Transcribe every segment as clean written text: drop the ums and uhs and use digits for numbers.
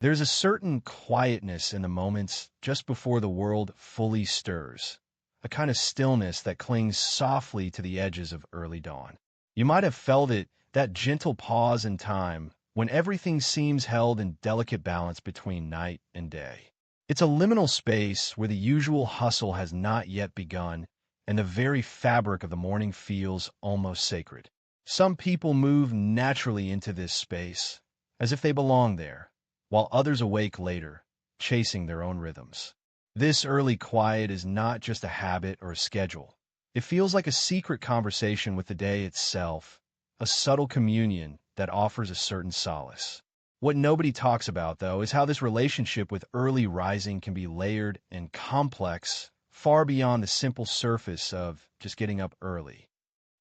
There's a certain quietness in the moments just before the world fully stirs, a kind of stillness that clings softly to the edges of early dawn. You might have felt it, that gentle pause in time when everything seems held in delicate balance between night and day. It's a liminal space where the usual hustle has not yet begun, and the very fabric of the morning feels almost sacred. Some people move naturally into this space, as if they belong there, while others awake later, chasing their own rhythms. This early quiet is not just a habit or a schedule. It feels like a secret conversation with the day itself, a subtle communion that offers a certain solace. What nobody talks about, though, is how this relationship with early rising can be layered and complex, far beyond the simple surface of just getting up early.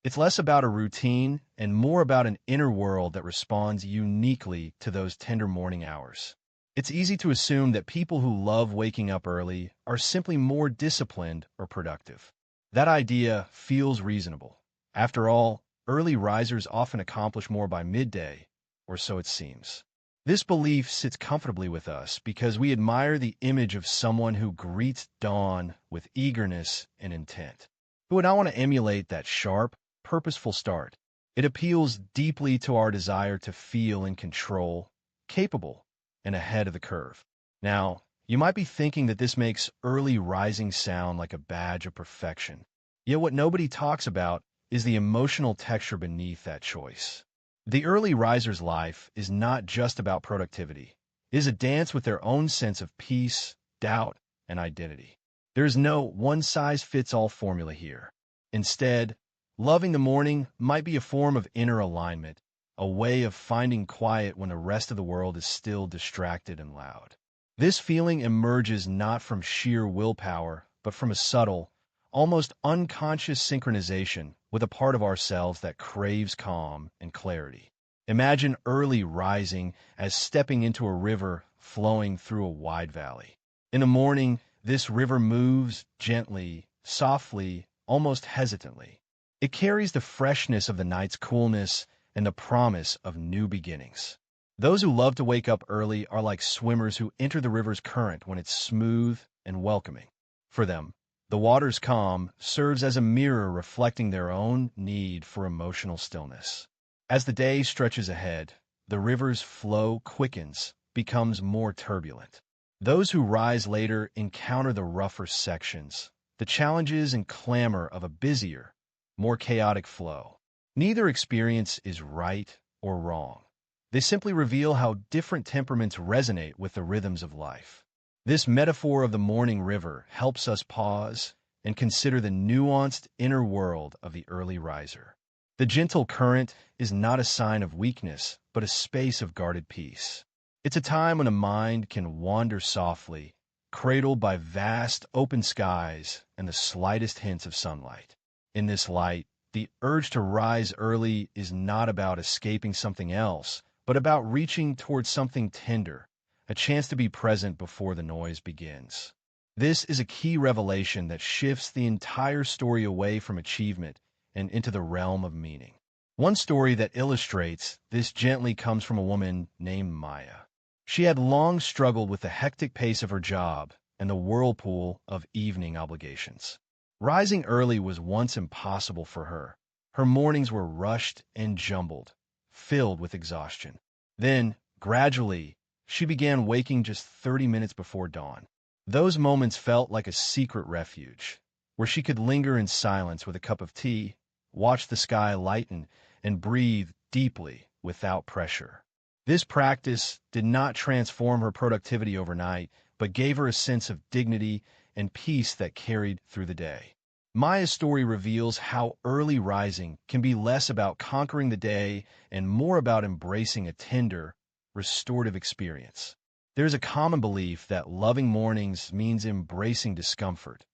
It's less about a routine and more about an inner world that responds uniquely to those tender morning hours. It's easy to assume that people who love waking up early are simply more disciplined or productive. That idea feels reasonable. After all, early risers often accomplish more by midday, or so it seems. This belief sits comfortably with us because we admire the image of someone who greets dawn with eagerness and intent. Who would not want to emulate that sharp, purposeful start? It appeals deeply to our desire to feel in control, capable, and ahead of the curve. Now, you might be thinking that this makes early rising sound like a badge of perfection. Yet what nobody talks about is the emotional texture beneath that choice. The early riser's life is not just about productivity. It is a dance with their own sense of peace, doubt, and identity. There is no one-size-fits-all formula here. Instead, loving the morning might be a form of inner alignment, a way of finding quiet when the rest of the world is still distracted and loud. This feeling emerges not from sheer willpower, but from a subtle, almost unconscious synchronization with a part of ourselves that craves calm and clarity. Imagine early rising as stepping into a river flowing through a wide valley. In the morning, this river moves gently, softly, almost hesitantly. It carries the freshness of the night's coolness and the promise of new beginnings. Those who love to wake up early are like swimmers who enter the river's current when it's smooth and welcoming. For them, the water's calm serves as a mirror reflecting their own need for emotional stillness. As the day stretches ahead, the river's flow quickens, becomes more turbulent. Those who rise later encounter the rougher sections, the challenges and clamor of a busier, more chaotic flow. Neither experience is right or wrong. They simply reveal how different temperaments resonate with the rhythms of life. This metaphor of the morning river helps us pause and consider the nuanced inner world of the early riser. The gentle current is not a sign of weakness, but a space of guarded peace. It's a time when a mind can wander softly, cradled by vast open skies and the slightest hints of sunlight. In this light, the urge to rise early is not about escaping something else, but about reaching towards something tender, a chance to be present before the noise begins. This is a key revelation that shifts the entire story away from achievement and into the realm of meaning. One story that illustrates this gently comes from a woman named Maya. She had long struggled with the hectic pace of her job and the whirlpool of evening obligations. Rising early was once impossible for her. Her mornings were rushed and jumbled, filled with exhaustion. Then, gradually, she began waking just 30 minutes before dawn. Those moments felt like a secret refuge, where she could linger in silence with a cup of tea, watch the sky lighten, and breathe deeply without pressure. This practice did not transform her productivity overnight, but gave her a sense of dignity and peace that carried through the day. Maya's story reveals how early rising can be less about conquering the day and more about embracing a tender, restorative experience. There's a common belief that loving mornings means embracing discomfort,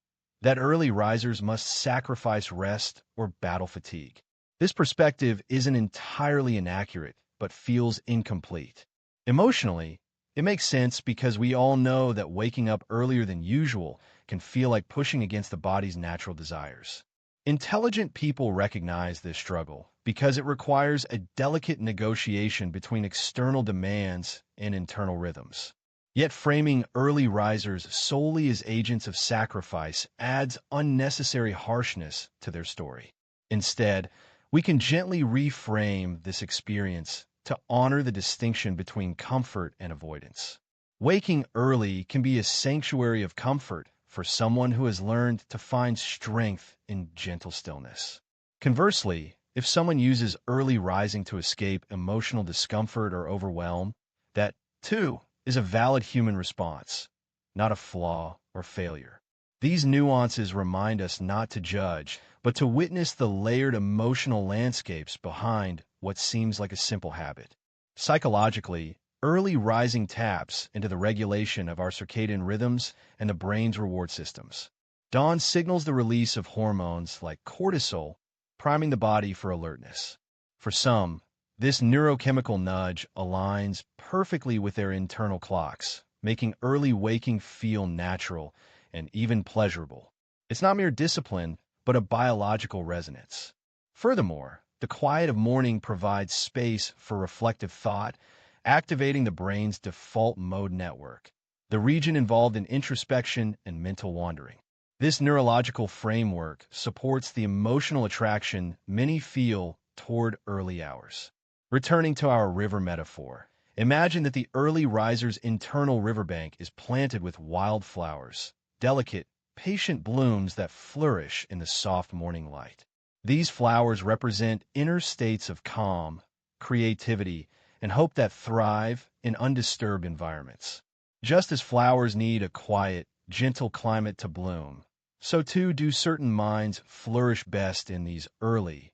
that early risers must sacrifice rest or battle fatigue. This perspective isn't entirely inaccurate, but feels incomplete. Emotionally, it makes sense because we all know that waking up earlier than usual can feel like pushing against the body's natural desires. Intelligent people recognize this struggle because it requires a delicate negotiation between external demands and internal rhythms. Yet framing early risers solely as agents of sacrifice adds unnecessary harshness to their story. Instead, we can gently reframe this experience to honor the distinction between comfort and avoidance. Waking early can be a sanctuary of comfort for someone who has learned to find strength in gentle stillness. Conversely, if someone uses early rising to escape emotional discomfort or overwhelm, that, too, is a valid human response, not a flaw or failure. These nuances remind us not to judge, but to witness the layered emotional landscapes behind what seems like a simple habit. Psychologically, early rising taps into the regulation of our circadian rhythms and the brain's reward systems. Dawn signals the release of hormones like cortisol, priming the body for alertness. For some, this neurochemical nudge aligns perfectly with their internal clocks, making early waking feel natural and even pleasurable. It's not mere discipline, but a biological resonance. Furthermore, the quiet of morning provides space for reflective thought, activating the brain's default mode network, the region involved in introspection and mental wandering. This neurological framework supports the emotional attraction many feel toward early hours. Returning to our river metaphor, imagine that the early riser's internal riverbank is planted with wildflowers, delicate, patient blooms that flourish in the soft morning light. These flowers represent inner states of calm, creativity, and hope that thrive in undisturbed environments. Just as flowers need a quiet, gentle climate to bloom, so too do certain minds flourish best in these early,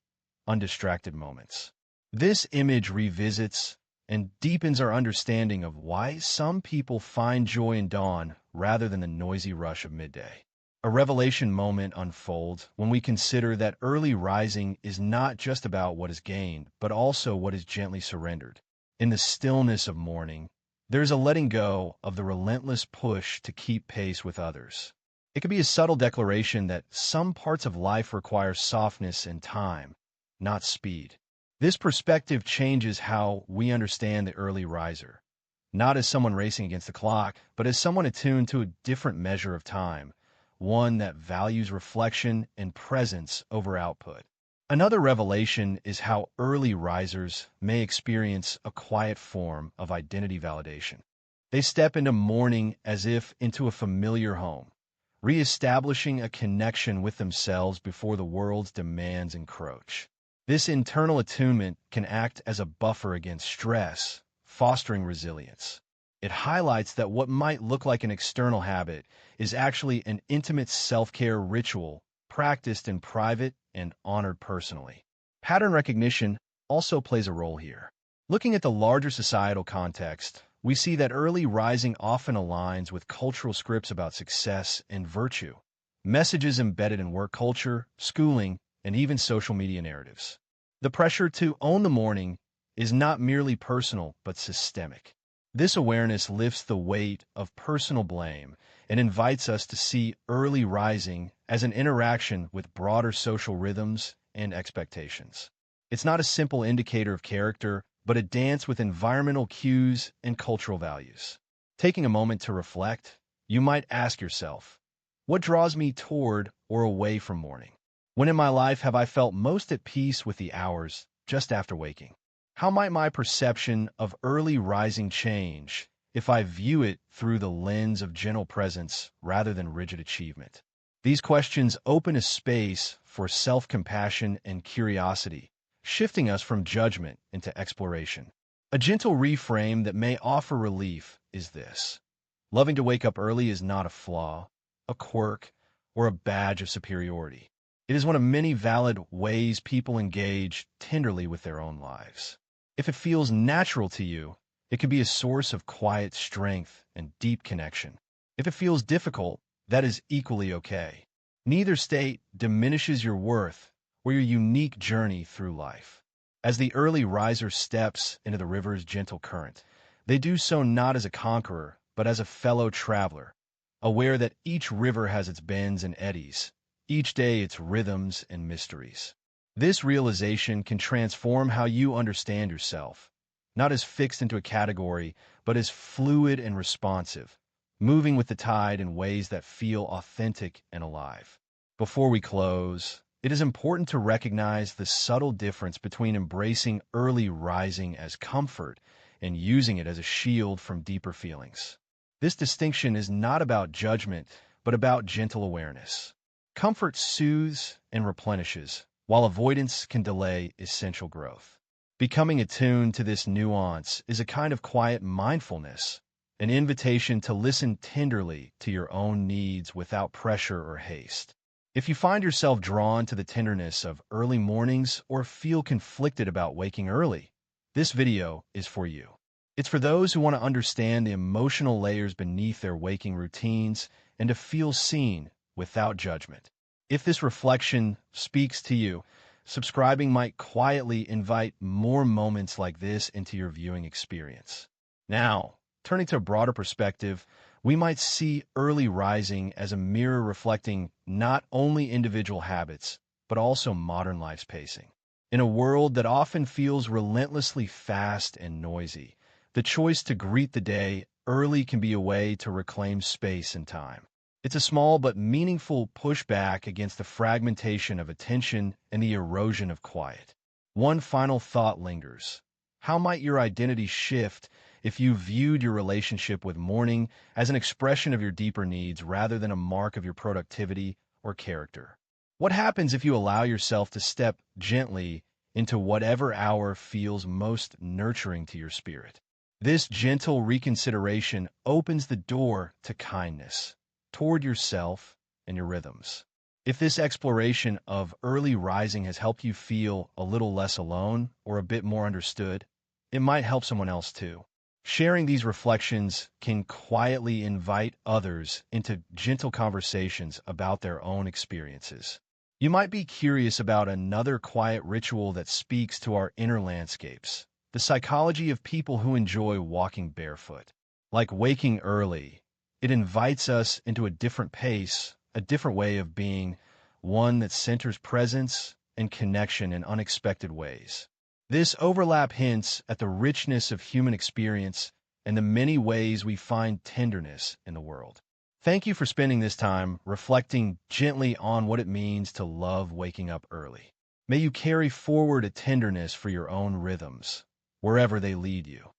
undistracted moments. This image revisits and deepens our understanding of why some people find joy in dawn rather than the noisy rush of midday. A revelation moment unfolds when we consider that early rising is not just about what is gained, but also what is gently surrendered. In the stillness of morning, there is a letting go of the relentless push to keep pace with others. It can be a subtle declaration that some parts of life require softness and time, not speed. This perspective changes how we understand the early riser, not as someone racing against the clock, but as someone attuned to a different measure of time, one that values reflection and presence over output. Another revelation is how early risers may experience a quiet form of identity validation. They step into morning as if into a familiar home, reestablishing a connection with themselves before the world's demands encroach. This internal attunement can act as a buffer against stress, fostering resilience. It highlights that what might look like an external habit is actually an intimate self-care ritual practiced in private and honored personally. Pattern recognition also plays a role here. Looking at the larger societal context, we see that early rising often aligns with cultural scripts about success and virtue, messages embedded in work culture, schooling, and even social media narratives. The pressure to own the morning is not merely personal, but systemic. This awareness lifts the weight of personal blame and invites us to see early rising as an interaction with broader social rhythms and expectations. It's not a simple indicator of character, but a dance with environmental cues and cultural values. Taking a moment to reflect, you might ask yourself, what draws me toward or away from morning? When in my life have I felt most at peace with the hours just after waking? How might my perception of early rising change if I view it through the lens of gentle presence rather than rigid achievement? These questions open a space for self-compassion and curiosity, shifting us from judgment into exploration. A gentle reframe that may offer relief is this: loving to wake up early is not a flaw, a quirk, or a badge of superiority. It is one of many valid ways people engage tenderly with their own lives. If it feels natural to you, it can be a source of quiet strength and deep connection. If it feels difficult, that is equally okay. Neither state diminishes your worth or your unique journey through life. As the early riser steps into the river's gentle current, they do so not as a conqueror, but as a fellow traveler, aware that each river has its bends and eddies, each day its rhythms and mysteries. This realization can transform how you understand yourself, not as fixed into a category, but as fluid and responsive, moving with the tide in ways that feel authentic and alive. Before we close, it is important to recognize the subtle difference between embracing early rising as comfort and using it as a shield from deeper feelings. This distinction is not about judgment, but about gentle awareness. Comfort soothes and replenishes, while avoidance can delay essential growth. Becoming attuned to this nuance is a kind of quiet mindfulness, an invitation to listen tenderly to your own needs without pressure or haste. If you find yourself drawn to the tenderness of early mornings or feel conflicted about waking early, this video is for you. It's for those who want to understand the emotional layers beneath their waking routines and to feel seen without judgment. If this reflection speaks to you, subscribing might quietly invite more moments like this into your viewing experience. Now, turning to a broader perspective, we might see early rising as a mirror reflecting not only individual habits, but also modern life's pacing. In a world that often feels relentlessly fast and noisy, the choice to greet the day early can be a way to reclaim space and time. It's a small but meaningful pushback against the fragmentation of attention and the erosion of quiet. One final thought lingers. How might your identity shift if you viewed your relationship with morning as an expression of your deeper needs rather than a mark of your productivity or character? What happens if you allow yourself to step gently into whatever hour feels most nurturing to your spirit? This gentle reconsideration opens the door to kindness toward yourself and your rhythms. If this exploration of early rising has helped you feel a little less alone or a bit more understood, it might help someone else too. Sharing these reflections can quietly invite others into gentle conversations about their own experiences. You might be curious about another quiet ritual that speaks to our inner landscapes, the psychology of people who enjoy walking barefoot. Like waking early, it invites us into a different pace, a different way of being, one that centers presence and connection in unexpected ways. This overlap hints at the richness of human experience and the many ways we find tenderness in the world. Thank you for spending this time reflecting gently on what it means to love waking up early. May you carry forward a tenderness for your own rhythms, wherever they lead you.